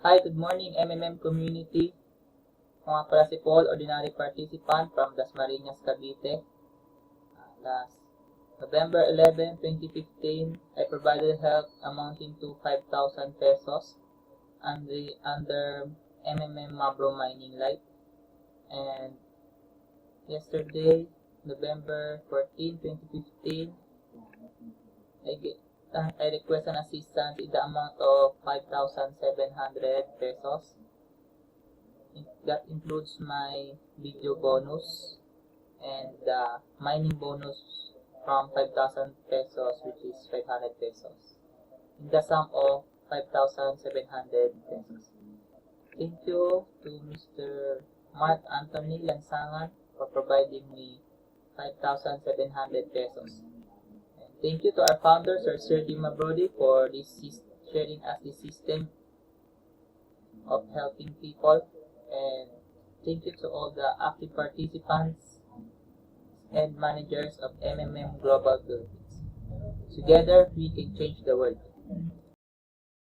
Hi, good morning MMM community. Ako nga pala si Paul, ordinary participant from Dasmariñas, Cavite. Last November 11, 2015, I provided help amounting to 5,000 pesos under MMM Mabro Mining Light. And yesterday, November 14, 2015, I request an assistance in the amount of 5,700 pesos. That includes my video bonus and the mining bonus from 5,000 pesos, which is 500 pesos, in the sum of 5,700 pesos. Thank you to Mr. Mark Anthony Lansangan for providing me 5,700 pesos. And thank you to our founder, Sir Dima Brody, for sharing us this system of helping people. And thank you to all the active participants and managers of MMM Global Philippines. Together, we can change the world.